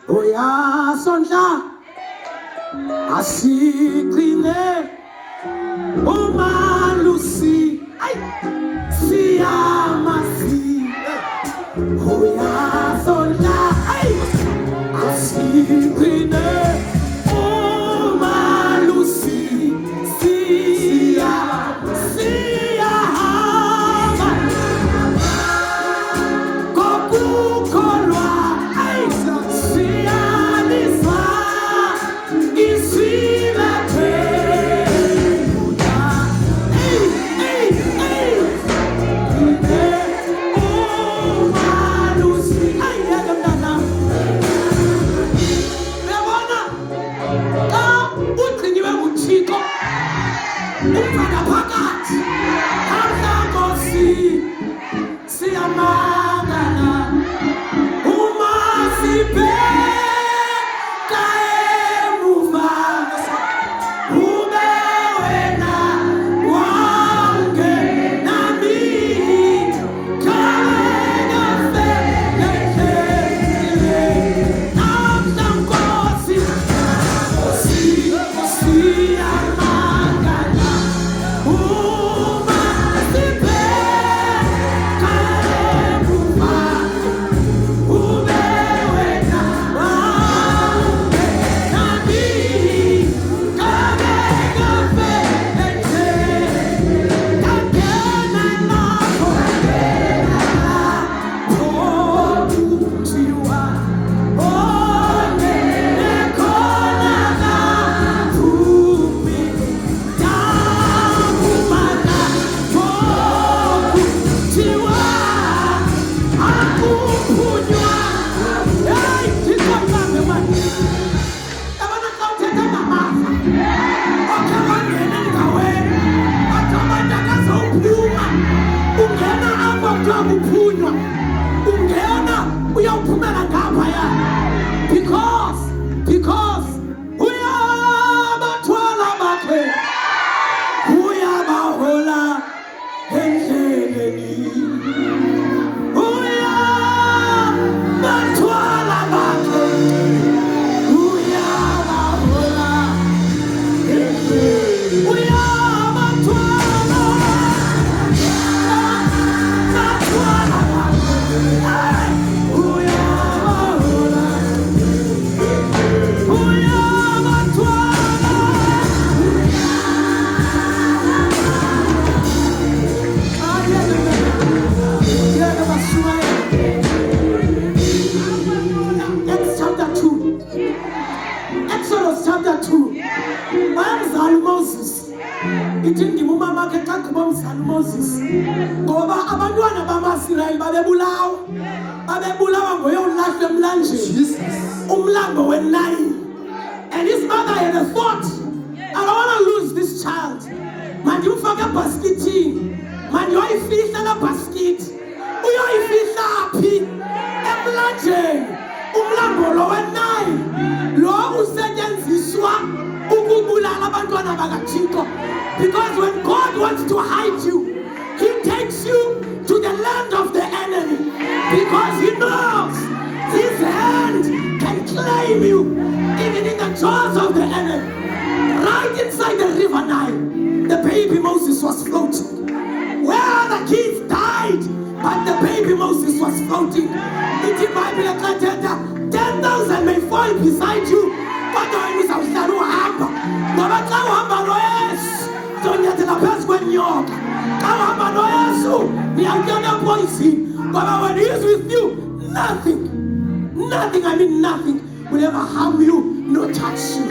Uyasondla asigcine uMelusi siyamasi. Uyasondla asigcine uMelusi siyahamba kokukholwa siyalizwa isilethe uMelusi ayakemntana uyabona xa ugciniwe nguThixo umfaka phakathi namhlangosi siyamangala uma sibheka emuva ube wena wangenami khayengafelele namhlangosi siyamangala uma sibheka emuva ube wena wangenami khayengafelele kangena lapho kuthiwa ongene khona kaphumi dakumana kuthiwa akuphunywa hey ndikwakambe mani yabona xa uthetha ngamafa okhe wangena endaweni athi abantu akazawuphuma ungena apho kuthiwa kuphunywa ungena uyawuphumela ngaphaya because uyabathwala bakhe uyabahola endleleni uyabathwala bakhe uyabahola endleleni uyabathwala bakhe uyabahola Acts chapter 2. Exodus chapter 2. Wayemzala uMoses. Ithi ndima umama wakhe xa gqiba umzala uMoses. Ngoba abantwana bamaIsrayeli babebulawa ngoyolahlwa emlanjeni. Umlambo weNile. And his mother had a thought. I don't want to lose this child. Mandimfake ebaskitini. Mandiyoyifihla la basket. Uyoyifihla phi? Emlanjeni. Umlambo lo weNile. Lo usetyenziswa ukubulala abantwana bakaThixo. Because when God wants to hide you, He takes you to the land of the enemy. Because He knows His hand can claim you even in the jaws of the enemy. Right inside the river Nile, the baby Moses was floating. Where the kids died, but the baby Moses was floating. Ithi iBhayibhile xa ithetha 10,000 may fall beside you, kodwa wena uzawuhlala uhamba. Ngoba xa uhamba noYesu uzonyathela phezu kwenyoka. Xa uhamba noYesu niyawutya nepoison. Ngoba when He is with you, nothing will ever harm you, nor touch you.